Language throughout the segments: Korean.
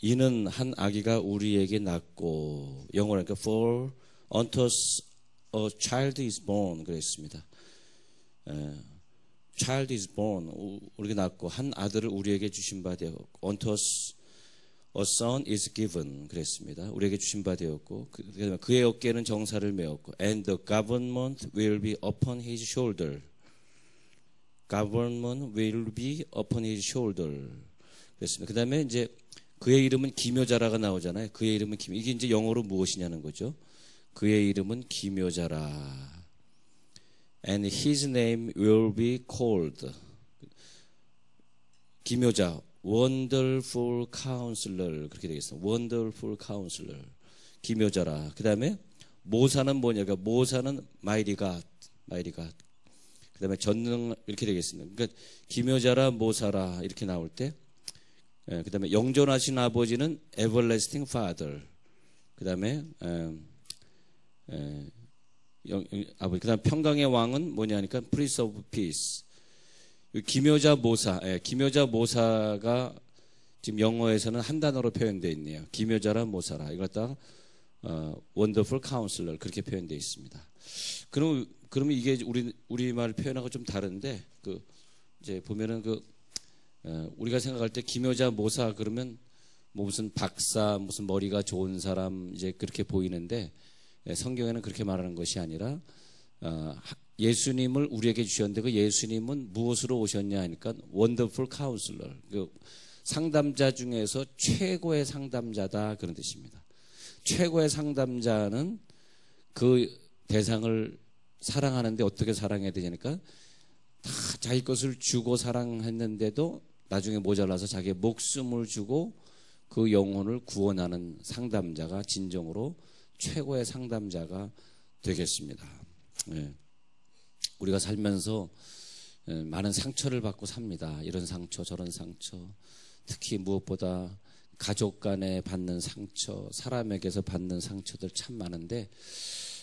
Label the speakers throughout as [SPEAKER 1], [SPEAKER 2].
[SPEAKER 1] 이는 한 아기가 우리에게 낳고 영어로 하니까 for unto us a child is born 그랬습니다. child is born 우리에게 낳고 한 아들을 우리에게 주신 바 되었고 unto us a son is given 그랬습니다. 우리에게 주신 바 되었고 그의 어깨에는 정사를 메었고 and the government will be upon his shoulder. government will be upon his shoulder 그랬습니다. 그 다음에 이제 그의 이름은 기묘자라가 나오잖아요. 그의 이름은 기묘. 이게 이제 영어로 무엇이냐는 거죠. 그의 이름은 기묘자라. And his name will be called. 기묘자, wonderful counselor 그렇게 되겠습니다. wonderful counselor. 기묘자라. 그 다음에 모사는 뭐냐가 모사는 mighty God. 그 다음에 전능 이렇게 되겠습니다. 그러니까 기묘자라 모사라 이렇게 나올 때 그 다음에 영존하신 아버지는 everlasting father. 그 다음에 아버지. 그 다음에 평강의 왕은 뭐냐니까 prince of peace. 기묘자 모사. 기묘자 모사가 지금 영어에서는 한 단어로 표현되어 있네요. 기묘자라 모사라. 이걸 갖다가 wonderful counselor 그렇게 표현되어 있습니다. 그러면 이게 우리말 표현하고 좀 다른데 이제 보면은 우리가 생각할 때 기묘자 모사 그러면 뭐 무슨 박사 무슨 머리가 좋은 사람 이제 그렇게 보이는데 성경에는 그렇게 말하는 것이 아니라 예수님을 우리에게 주셨는데 그 예수님은 무엇으로 오셨냐 하니까 wonderful counselor 그 상담자 중에서 최고의 상담자다 그런 뜻입니다. 최고의 상담자는 그 대상을 사랑하는데 어떻게 사랑해야 되냐니까 다 자기 것을 주고 사랑했는데도 나중에 모자라서 자기의 목숨을 주고 그 영혼을 구원하는 상담자가 진정으로 최고의 상담자가 되겠습니다. 우리가 살면서 많은 상처를 받고 삽니다. 이런 상처 저런 상처 특히 무엇보다 가족 간에 받는 상처 사람에게서 받는 상처들 참 많은데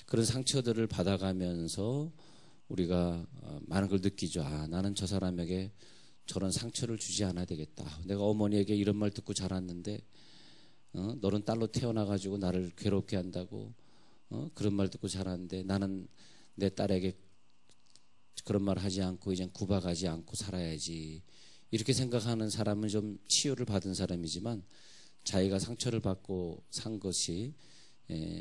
[SPEAKER 1] 그런 상처들을 받아가면서 우리가 많은 걸 느끼죠. 나는 저 사람에게 저런 상처를 주지 않아야 되겠다. 내가 어머니에게 이런 말 듣고 자랐는데 너는 딸로 태어나가지고 나를 괴롭게 한다고 그런 말 듣고 자랐는데 나는 내 딸에게 그런 말 하지 않고 이제 구박하지 않고 살아야지. 이렇게 생각하는 사람은 좀 치유를 받은 사람이지만 자기가 상처를 받고 산 것이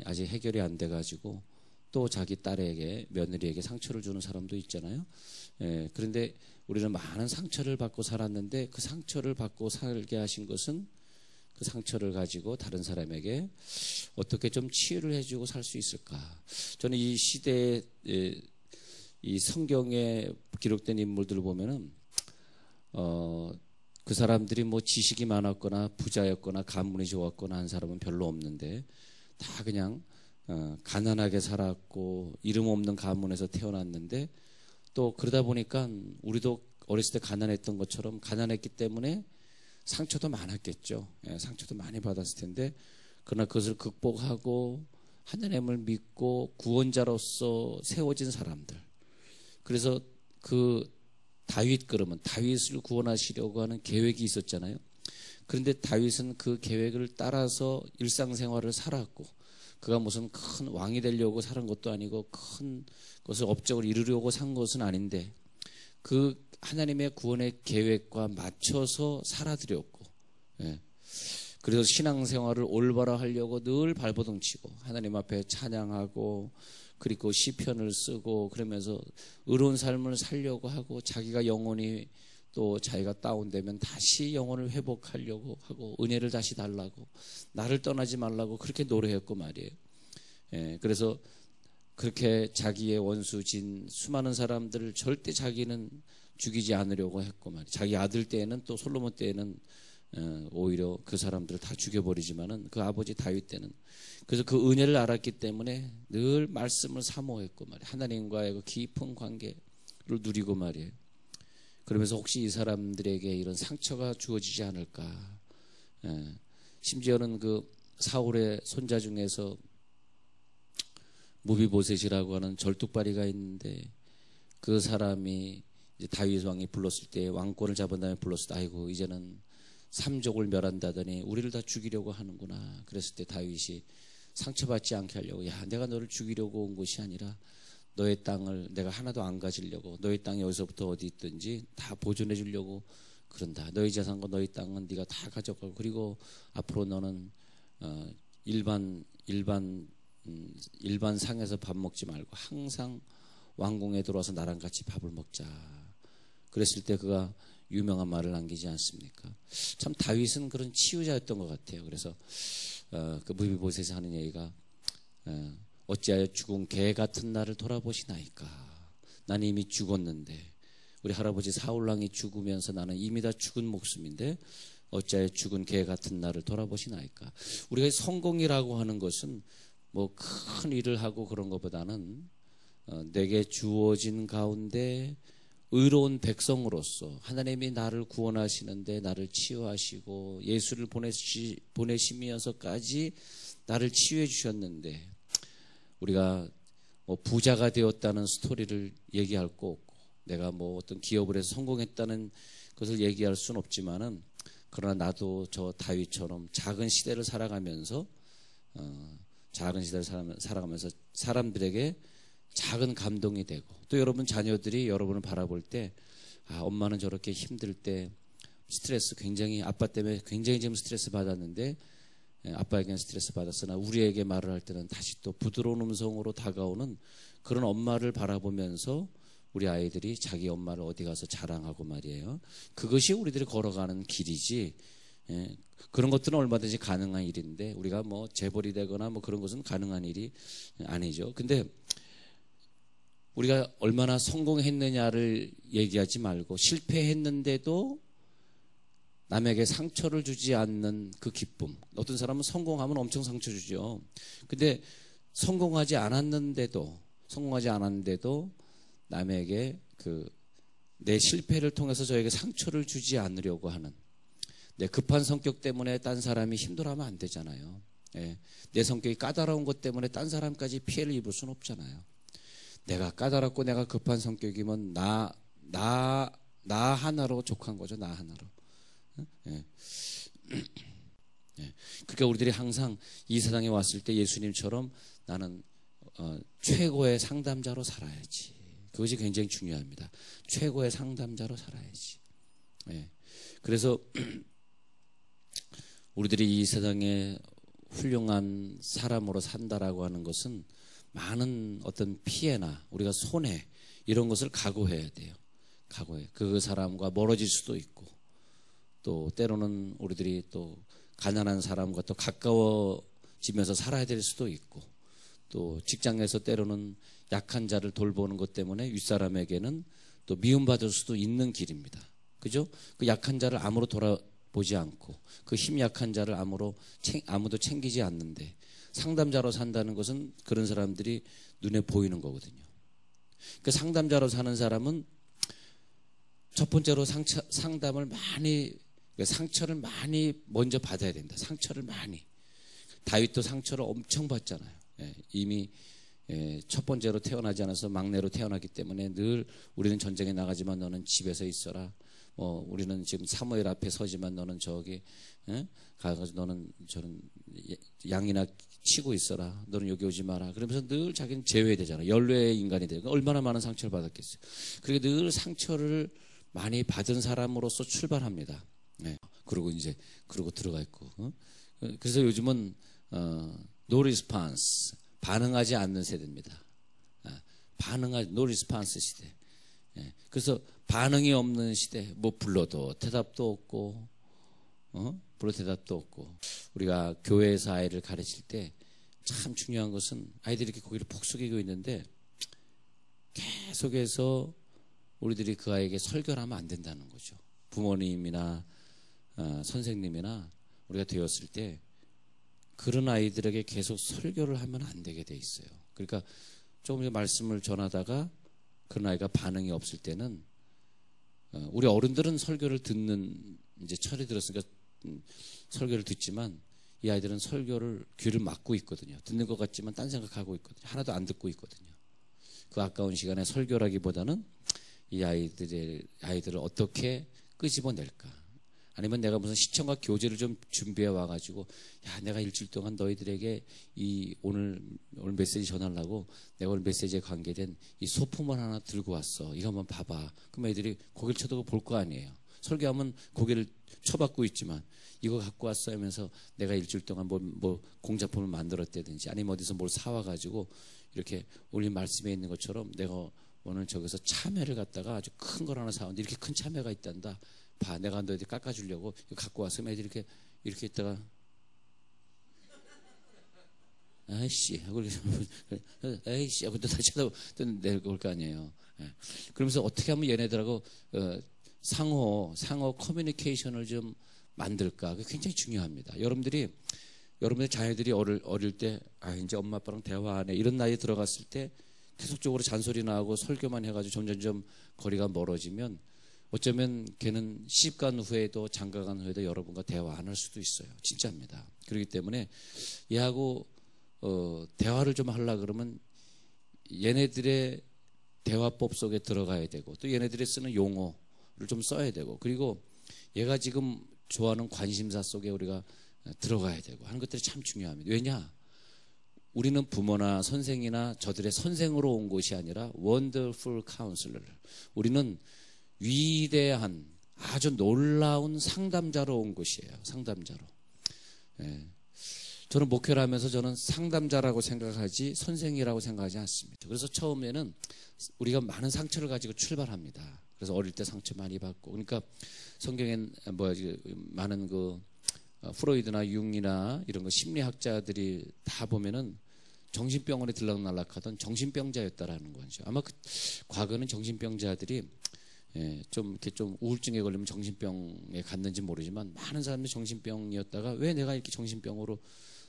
[SPEAKER 1] 아직 해결이 안 돼가지고 또 자기 딸에게 며느리에게 상처를 주는 사람도 있잖아요. 그런데 우리는 많은 상처를 받고 살았는데 그 상처를 받고 살게 하신 것은 그 상처를 가지고 다른 사람에게 어떻게 좀 치유를 해주고 살 수 있을까. 저는 이 시대에 이 성경에 기록된 인물들을 보면은 그 사람들이 뭐 지식이 많았거나 부자였거나 가문이 좋았거나 한 사람은 별로 없는데 다 그냥 가난하게 살았고 이름 없는 가문에서 태어났는데 또 그러다 보니까 우리도 어렸을 때 가난했던 것처럼 가난했기 때문에 상처도 많았겠죠. 상처도 많이 받았을 텐데 그러나 그것을 극복하고 하나님을 믿고 구원자로서 세워진 사람들. 그래서 그 그러면 다윗을 구원하시려고 하는 계획이 있었잖아요. 그런데 다윗은 그 계획을 따라서 일상생활을 살았고 그가 무슨 큰 왕이 되려고 사는 것도 아니고 큰 것을 업적을 이루려고 산 것은 아닌데 그 하나님의 구원의 계획과 맞춰서 살아드렸고 그래서 신앙생활을 올바로 하려고 늘 발버둥치고 하나님 앞에 찬양하고 그리고 시편을 쓰고 그러면서 의로운 삶을 살려고 하고 자기가 영혼이 또 자기가 다운되면 다시 영혼을 회복하려고 하고 은혜를 다시 달라고 나를 떠나지 말라고 그렇게 노래했고 말이에요. 그래서 그렇게 자기의 원수진 수많은 사람들을 절대 자기는 죽이지 않으려고 했고 말이에요. 자기 아들 때에는 또 솔로몬 때에는 오히려 그 사람들을 다 죽여버리지만은 그 아버지 다윗 때는 그래서 그 은혜를 알았기 때문에 늘 말씀을 사모했고 말이에요. 하나님과의 그 깊은 관계를 누리고 말이에요. 그러면서 혹시 이 사람들에게 이런 상처가 주어지지 않을까. 심지어는 그 사울의 손자 중에서 무비보셋이라고 하는 절뚝발이가 있는데 그 사람이 이제 다윗 왕이 불렀을 때 왕권을 잡은 다음에 불렀을 때 아이고 이제는 삼족을 멸한다더니 우리를 다 죽이려고 하는구나. 그랬을 때 다윗이 상처받지 않게 하려고 야 내가 너를 죽이려고 온 것이 아니라 너의 땅을 내가 하나도 안 가지려고 너의 땅이 어디서부터 어디 있든지 다 보존해 주려고 그런다. 너의 재산과 너의 땅은 네가 다 가져가고 그리고 앞으로 너는 일반 상에서 밥 먹지 말고 항상 왕궁에 들어와서 나랑 같이 밥을 먹자. 그랬을 때 그가 유명한 말을 남기지 않습니까? 참 다윗은 그런 치유자였던 것 같아요. 그래서 그 무비보셋이 하는 얘기가 어찌하여 죽은 개 같은 나를 돌아보시나이까. 나는 이미 죽었는데 우리 할아버지 사울왕이 죽으면서 나는 이미 다 죽은 목숨인데 어찌하여 죽은 개 같은 나를 돌아보시나이까. 우리가 성공이라고 하는 것은 뭐 큰 일을 하고 그런 것보다는 내게 주어진 가운데 의로운 백성으로서 하나님이 나를 구원하시는데 나를 치유하시고 예수를 보내시면서까지 나를 치유해 주셨는데 우리가 뭐 부자가 되었다는 스토리를 얘기할 거 없고 내가 뭐 어떤 기업을 해서 성공했다는 것을 얘기할 수는 없지만은 그러나 나도 저 다윗처럼 작은 시대를 살아가면서 사람들에게 작은 감동이 되고 또 여러분 자녀들이 여러분을 바라볼 때 아, 엄마는 저렇게 힘들 때 스트레스 굉장히 아빠 때문에 굉장히 지금 스트레스 받았는데 아빠에게는 스트레스 받았으나 우리에게 말을 할 때는 다시 또 부드러운 음성으로 다가오는 그런 엄마를 바라보면서 우리 아이들이 자기 엄마를 어디 가서 자랑하고 말이에요. 그것이 우리들이 걸어가는 길이지. 그런 것들은 얼마든지 가능한 일인데 우리가 뭐 재벌이 되거나 뭐 그런 것은 가능한 일이 아니죠. 근데 우리가 얼마나 성공했느냐를 얘기하지 말고 실패했는데도 남에게 상처를 주지 않는 그 기쁨. 어떤 사람은 성공하면 엄청 상처 주죠. 근데 성공하지 않았는데도 남에게 내 실패를 통해서 저에게 상처를 주지 않으려고 하는 내 급한 성격 때문에 딴 사람이 힘들어하면 안 되잖아요. 내 성격이 까다로운 것 때문에 딴 사람까지 피해를 입을 수는 없잖아요. 내가 까다롭고 내가 급한 성격이면 나 하나로 족한 거죠. 나 하나로. 그러니까 우리들이 항상 이 세상에 왔을 때 예수님처럼 나는 최고의 상담자로 살아야지. 그것이 굉장히 중요합니다. 최고의 상담자로 살아야지. 그래서 우리들이 이 세상에 훌륭한 사람으로 산다라고 하는 것은 많은 어떤 피해나 우리가 손해 이런 것을 각오해야 돼요. 그 사람과 멀어질 수도 있고 또 때로는 우리들이 또 가난한 사람과 또 가까워지면서 살아야 될 수도 있고 또 직장에서 때로는 약한 자를 돌보는 것 때문에 윗사람에게는 또 미움받을 수도 있는 길입니다. 그죠? 그 약한 자를 아무로 돌아보지 않고 그 힘 약한 자를 아무도 챙기지 않는데 상담자로 산다는 것은 그런 사람들이 눈에 보이는 거거든요. 그 상담자로 사는 사람은 첫 번째로 상처를 많이 먼저 받아야 된다. 상처를 많이. 다윗도 상처를 엄청 받잖아요. 이미 첫 번째로 태어나지 않아서 막내로 태어났기 때문에 늘 우리는 전쟁에 나가지만 너는 집에서 있어라. 우리는 지금 사무엘 앞에 서지만 너는 저기 가서 너는 저런 양이나 치고 있어라. 너는 여기 오지 마라. 그러면서 늘 자기는 제외되잖아. 연례의 인간이 되고 얼마나 많은 상처를 받았겠어요. 그리고 늘 상처를 많이 받은 사람으로서 출발합니다. 그리고 들어가 있고. 그래서 요즘은 no response, 반응하지 않는 세대입니다. no response 시대. 그래서 반응이 없는 시대. 뭐 불러도 대답도 없고, 우리가 교회에서 아이를 가르칠 때 참 중요한 것은 아이들이 이렇게 고개를 푹 숙이고 있는데 계속해서 우리들이 그 아이에게 설교를 하면 안 된다는 거죠. 부모님이나 선생님이나 우리가 되었을 때 그런 아이들에게 계속 설교를 하면 안 되게 돼 있어요. 그러니까 조금 전에 말씀을 전하다가 그런 아이가 반응이 없을 때는 우리 어른들은 설교를 듣는 이제 철이 들었으니까 설교를 듣지만 이 아이들은 설교를 귀를 막고 있거든요. 듣는 것 같지만 딴 생각하고 있거든요. 하나도 안 듣고 있거든요. 그 아까운 시간에 설교라기보다는 이 아이들을 어떻게 끄집어낼까? 아니면 내가 무슨 시청각 교재를 좀 준비해 와가지고, 야, 내가 일주일 동안 너희들에게 오늘 메시지 전하려고 내가 오늘 메시지에 관계된 이 소품을 하나 들고 왔어. 이거 한번 봐봐. 그럼 애들이 고개를 쳐다보고 볼 거 아니에요. 설교하면 고개를 쳐받고 있지만, 이거 갖고 왔어 하면서 내가 일주일 동안 뭐 공작품을 만들었다든지, 아니면 어디서 뭘 사와가지고 이렇게 오늘 말씀에 있는 것처럼 내가 오늘 저기서 참외를 갖다가 아주 큰 걸 하나 사왔는데 이렇게 큰 참외가 있단다. 봐, 내가 너희들 깎아주려고 이거 갖고 왔으면 애들이 이렇게 있다가 아이씨 하고 에이씨 하고 또 다시 또 내려올 거 아니에요. 예. 그러면서 어떻게 하면 얘네들하고 상호 커뮤니케이션을 좀 만들까? 그게 굉장히 중요합니다. 여러분들의 자녀들이 어릴 때, 이제 엄마 아빠랑 대화하네, 이런 나이에 들어갔을 때 계속적으로 잔소리나 하고 설교만 해가지고 점점점 거리가 멀어지면 어쩌면 걔는 시집간 후에도 장가간 후에도 여러분과 대화 안 할 수도 있어요. 진짜입니다. 그렇기 때문에 얘하고 대화를 좀 하려고 그러면 얘네들의 대화법 속에 들어가야 되고, 또 얘네들이 쓰는 용어를 좀 써야 되고, 그리고 얘가 지금 좋아하는 관심사 속에 우리가 들어가야 되고 하는 것들이 참 중요합니다. 왜냐? 우리는 부모나 선생이나 저들의 선생으로 온 곳이 아니라 wonderful counselor, 우리는 위대한 아주 놀라운 상담자로 온 곳이에요. 상담자로. 예. 저는 목회를 하면서 저는 상담자라고 생각하지 선생이라고 생각하지 않습니다. 그래서 처음에는 우리가 많은 상처를 가지고 출발합니다. 그래서 어릴 때 상처 많이 받고, 그러니까 성경엔 많은 프로이드나 융이나 이런 거 심리학자들이 다 보면은 정신병원에 들락날락하던 정신병자였다라는 거죠. 아마 과거는 정신병자들이 좀 이렇게 좀 우울증에 걸리면 정신병에 갔는지 모르지만 많은 사람들이 정신병이었다가 왜 내가 이렇게 정신병으로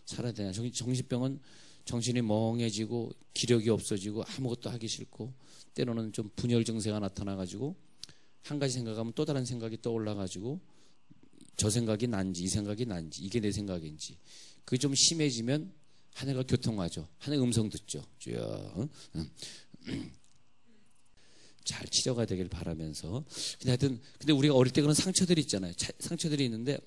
[SPEAKER 1] 살아야 되냐? 정신병은 정신이 멍해지고 기력이 없어지고 아무것도 하기 싫고, 때로는 좀 분열 증세가 나타나가지고 한 가지 생각하면 또 다른 생각이 떠올라가지고 저 생각이 난지 이 생각이 난지 이게 내 생각인지, 그게 좀 심해지면 하늘과 교통하죠. 하늘 음성 듣죠. 주여. 잘 치료가 되길 바라면서. 근데 우리가 어릴 때 그런 상처들이 있잖아요. 상처들이 있는데,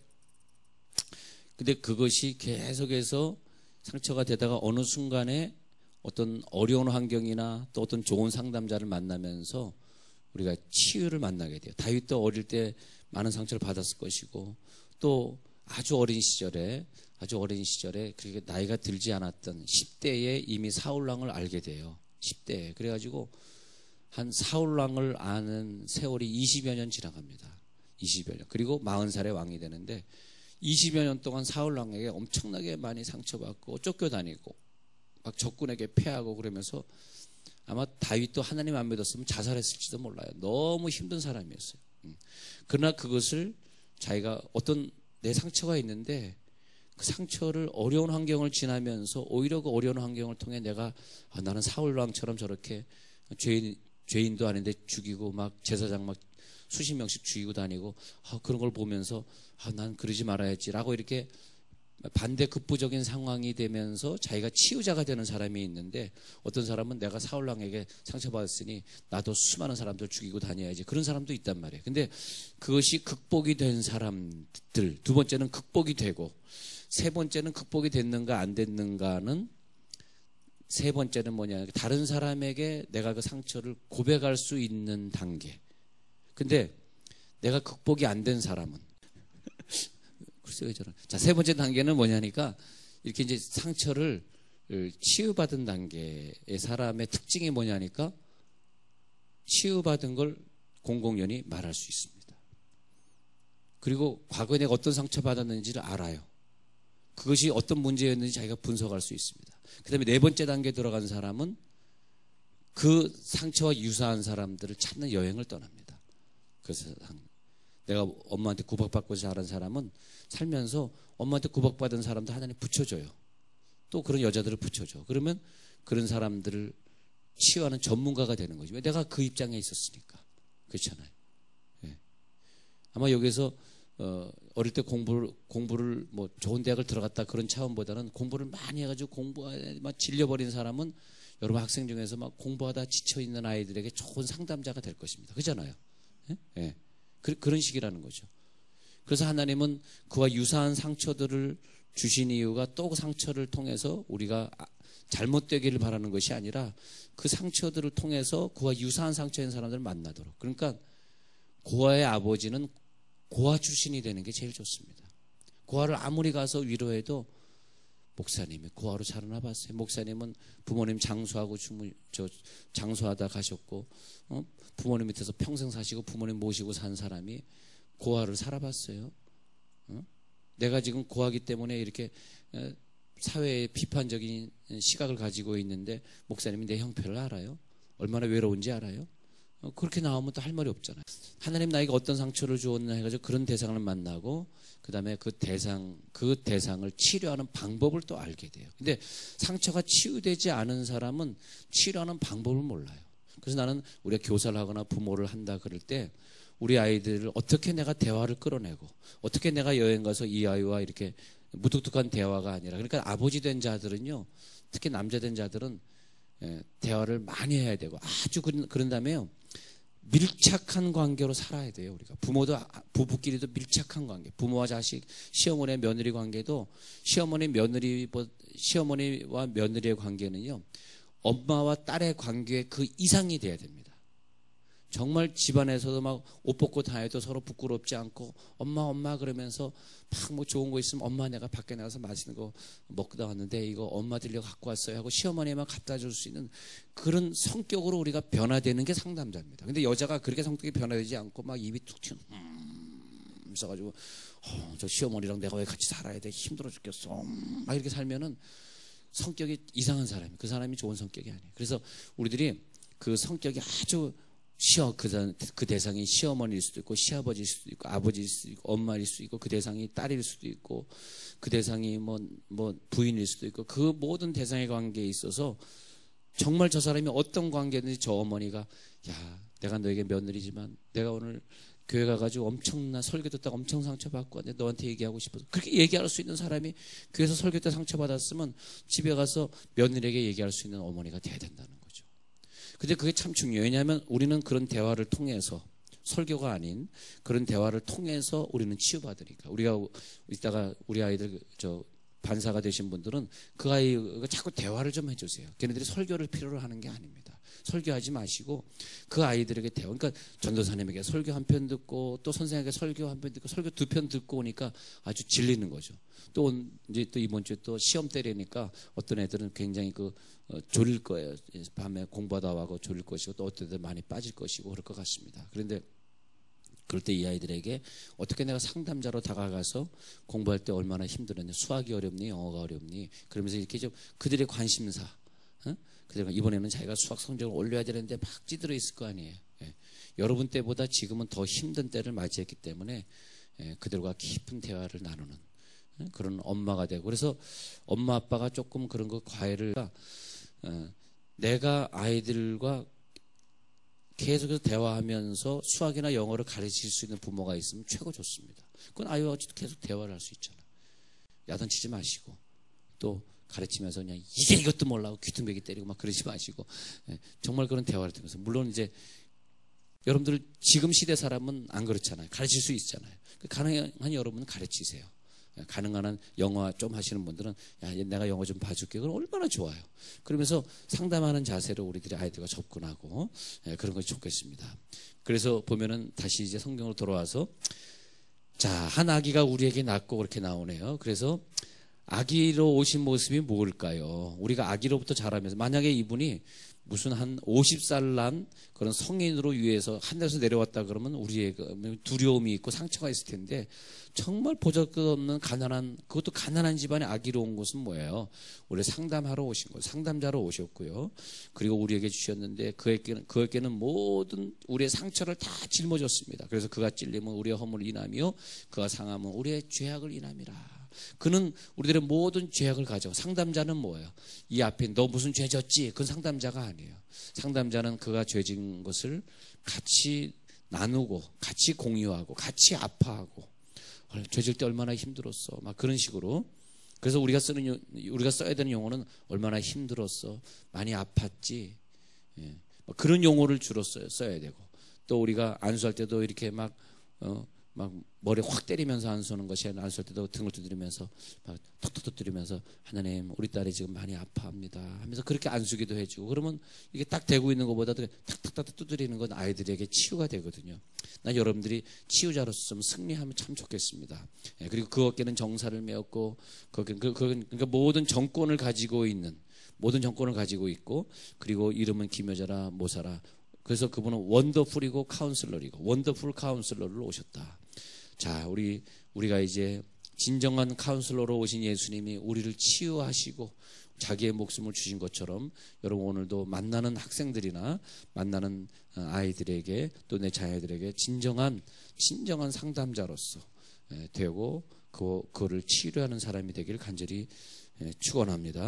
[SPEAKER 1] 근데 그것이 계속해서 상처가 되다가 어느 순간에 어떤 어려운 환경이나 또 어떤 좋은 상담자를 만나면서 우리가 치유를 만나게 돼요. 다윗도 어릴 때 많은 상처를 받았을 것이고, 또 아주 어린 시절에 그렇게 나이가 들지 않았던 10대에 이미 사울왕을 알게 돼요. 10대에. 그래가지고 한 사울왕을 아는 세월이 20여 년 지나갑니다. 20여 년. 그리고 40살에 왕이 되는데 20여 년 동안 사울왕에게 엄청나게 많이 상처받고 쫓겨다니고 막 적군에게 패하고 그러면서 아마 다윗도 하나님 안 믿었으면 자살했을지도 몰라요. 너무 힘든 사람이었어요. 그러나 그것을 자기가 어떤 내 상처가 있는데 그 상처를 어려운 환경을 지나면서 오히려 그 어려운 환경을 통해 내가 나는 사울왕처럼 저렇게 죄인도 아닌데 죽이고 막 제사장 막 수십 명씩 죽이고 다니고 그런 걸 보면서 난 그러지 말아야지라고 이렇게 반대급부적인 상황이 되면서 자기가 치유자가 되는 사람이 있는데, 어떤 사람은 내가 사울왕에게 상처받았으니 나도 수많은 사람들 죽이고 다녀야지, 그런 사람도 있단 말이에요. 근데 그것이 극복이 된 사람들, 두 번째는 극복이 되고, 세 번째는 극복이 됐는가 안 됐는가는, 세 번째는 뭐냐, 다른 사람에게 내가 그 상처를 고백할 수 있는 단계. 근데 내가 극복이 안 된 사람은 자, 세 번째 단계는 뭐냐니까, 이렇게 이제 상처를 치유받은 단계의 사람의 특징이 뭐냐니까, 치유받은 걸 공공연히 말할 수 있습니다. 그리고 과거에 내가 어떤 상처받았는지를 알아요. 그것이 어떤 문제였는지 자기가 분석할 수 있습니다. 그 다음에 네 번째 단계에 들어간 사람은 그 상처와 유사한 사람들을 찾는 여행을 떠납니다. 그래서 내가 엄마한테 구박받고 자란 사람은 살면서 엄마한테 구박받은 사람도 하나님 붙여줘요. 또 그런 여자들을 붙여줘. 그러면 그런 사람들을 치유하는 전문가가 되는 거죠. 왜? 내가 그 입장에 있었으니까. 그렇잖아요. 예. 아마 여기서 어릴 때 공부를 뭐 좋은 대학을 들어갔다 그런 차원보다는 공부를 많이 해가지고 막 질려버린 사람은 여러분 학생 중에서 막 공부하다 지쳐있는 아이들에게 좋은 상담자가 될 것입니다. 그렇잖아요. 예? 예. 그런 식이라는 거죠. 그래서 하나님은 그와 유사한 상처들을 주신 이유가 또 그 상처를 통해서 우리가 잘못되기를 바라는 것이 아니라 그 상처들을 통해서 그와 유사한 상처인 사람들을 만나도록. 그러니까 고아의 아버지는 고아 출신이 되는 게 제일 좋습니다. 고아를 아무리 가서 위로해도 목사님이 고아로 자라나 봤어요. 목사님은 부모님 장수하고 장수하다 가셨고 부모님 밑에서 평생 사시고 부모님 모시고 산 사람이 고아를 살아봤어요. 내가 지금 고아기 때문에 이렇게 사회에 비판적인 시각을 가지고 있는데 목사님이 내 형편을 알아요? 얼마나 외로운지 알아요? 그렇게 나오면 또 할 말이 없잖아요. 하나님 나에게 어떤 상처를 주었나 해가지고 그런 대상을 만나고 그 다음에 그 대상을 치료하는 방법을 또 알게 돼요. 근데 상처가 치유되지 않은 사람은 치료하는 방법을 몰라요. 그래서 나는 우리가 교사를 하거나 부모를 한다 그럴 때 우리 아이들을 어떻게 내가 대화를 끌어내고 어떻게 내가 여행 가서 이 아이와 이렇게 무뚝뚝한 대화가 아니라, 그러니까 아버지 된 자들은요, 특히 남자 된 자들은 대화를 많이 해야 되고 아주 그런 다음에요 밀착한 관계로 살아야 돼요. 우리가 부부끼리도 밀착한 관계, 부모와 자식, 시어머니와 며느리 관계도 시어머니와 며느리의 관계는요 엄마와 딸의 관계 그 이상이 돼야 됩니다. 정말 집안에서도 막 옷 벗고 다녀도 서로 부끄럽지 않고 엄마 그러면서 막 뭐 좋은 거 있으면 엄마 내가 밖에 나가서 맛있는 거 먹다 왔는데 이거 엄마 들려 갖고 왔어요 하고 시어머니만 갖다 줄 수 있는 그런 성격으로 우리가 변화되는 게 상담자입니다. 근데 여자가 그렇게 성격이 변화되지 않고 막 입이 툭 튀는 있어가지고 저 시어머니랑 내가 왜 같이 살아야 돼 힘들어 죽겠어 막 이렇게 살면은 성격이 이상한 사람이, 그 사람이 좋은 성격이 아니에요. 그래서 우리들이 그 성격이 아주 그 대상이 시어머니일 수도 있고 시아버지일 수도 있고 아버지일 수도 있고 엄마일 수도 있고 그 대상이 딸일 수도 있고 그 대상이 뭐 부인일 수도 있고 그 모든 대상의 관계에 있어서 정말 저 사람이 어떤 관계든지 저 어머니가 야 내가 너에게 며느리지만 내가 오늘 교회 가가지고 엄청난 설교 듣다가 엄청 상처받고 왔는데 너한테 얘기하고 싶어서 그렇게 얘기할 수 있는 사람이 교회에서 설교 때 상처받았으면 집에 가서 며느리에게 얘기할 수 있는 어머니가 돼야 된다는 거죠. 근데 그게 참 중요해요. 왜냐하면 우리는 그런 대화를 통해서, 설교가 아닌 그런 대화를 통해서 우리는 치유받으니까. 우리가 이따가 우리 아이들 반사가 되신 분들은 그 아이가 자꾸 대화를 좀 해주세요. 걔네들이 설교를 필요로 하는 게 아닙니다. 설교하지 마시고 그 아이들에게 대화. 그러니까 전도사님에게 설교 한 편 듣고 또 선생님에게 설교 한 편 듣고 설교 두 편 듣고 오니까 아주 질리는 거죠. 또 이제 또 이번 주에 또 시험 때리니까 어떤 애들은 굉장히 졸릴 거예요. 밤에 공부하다 와고 졸릴 것이고 또 어떤 애들 많이 빠질 것이고 그럴 것 같습니다. 그런데 그럴 때 이 아이들에게 어떻게 내가 상담자로 다가가서 공부할 때 얼마나 힘들었냐, 수학이 어렵니, 영어가 어렵니, 그러면서 이렇게 좀 그들의 관심사, 그들과 이번에는 자기가 수학 성적을 올려야 되는데 막 찌들어 있을 거 아니에요. 예. 여러분 때보다 지금은 더 힘든 때를 맞이했기 때문에 그들과 깊은 대화를 나누는 그런 엄마가 되고, 그래서 엄마 아빠가 조금 그런 거 과외를 내가 아이들과 계속해서 대화하면서 수학이나 영어를 가르칠 수 있는 부모가 있으면 최고 좋습니다. 그건 아이와 계속 대화를 할 수 있잖아요. 야단치지 마시고 또 가르치면서 그냥 이게 이것도 몰라고 귀퉁배기 때리고 막 그러지 마시고 정말 그런 대화를 통해서, 물론 이제 여러분들 지금 시대 사람은 안 그렇잖아요. 가르칠 수 있잖아요. 가능한 여러분은 가르치세요. 가능한 한 영어 좀 하시는 분들은 야 내가 영어 좀 봐줄게. 그럼 얼마나 좋아요. 그러면서 상담하는 자세로 우리들이 아이들과 접근하고 그런 것이 좋겠습니다. 그래서 보면은 다시 이제 성경으로 돌아와서 자, 한 아기가 우리에게 낳고 그렇게 나오네요. 그래서 아기로 오신 모습이 뭘까요? 우리가 아기로부터 자라면서 만약에 이분이 무슨 한 50살 난 그런 성인으로 위해서 하늘에서 내려왔다 그러면 우리에게 두려움이 있고 상처가 있을 텐데, 정말 보잘것없는 그것도 가난한 집안에 아기로 온 것은 뭐예요? 우리 상담하러 오신 거예요. 상담자로 오셨고요. 그리고 우리에게 주셨는데 그에게는 모든 우리의 상처를 다 짊어졌습니다. 그래서 그가 찔리면 우리의 허물을 인하며 그가 상하면 우리의 죄악을 인함이라. 그는 우리들의 모든 죄악을 가져. 상담자는 뭐예요? 이 앞에 너 무슨 죄 졌지? 그건 상담자가 아니에요. 상담자는 그가 죄진 것을 같이 나누고 같이 공유하고 같이 아파하고 죄질 때 얼마나 힘들었어 막 그런 식으로 그래서 우리가 써야 되는 용어는 얼마나 힘들었어, 많이 아팠지, 예. 그런 용어를 주로 써야 되고, 또 우리가 안수할 때도 이렇게 막 머리 확 때리면서 안수하는 것이 아니라, 안수할 때도 등을 두드리면서 막 톡톡 두드리면서 하나님 우리 딸이 지금 많이 아파합니다 하면서 그렇게 안수기도 해주고, 그러면 이게 딱 대고 있는 것보다 탁탁탁 두드리는 건 아이들에게 치유가 되거든요. 난 여러분들이 치유자로서 좀 승리하면 참 좋겠습니다. 예, 그리고 그 어깨는 정사를 메었고, 그러니까 모든 정권을 가지고 있고, 그리고 이름은 기묘자라 모사라. 그래서 그분은 원더풀이고 카운슬러이고, 원더풀 카운슬러로 오셨다. 자, 우리가 이제 진정한 카운슬러로 오신 예수님이 우리를 치유하시고 자기의 목숨을 주신 것처럼, 여러분 오늘도 만나는 학생들이나 만나는 아이들에게, 또 내 자녀들에게 진정한 상담자로서 되고 그거를 치유하는 사람이 되기를 간절히 축원합니다.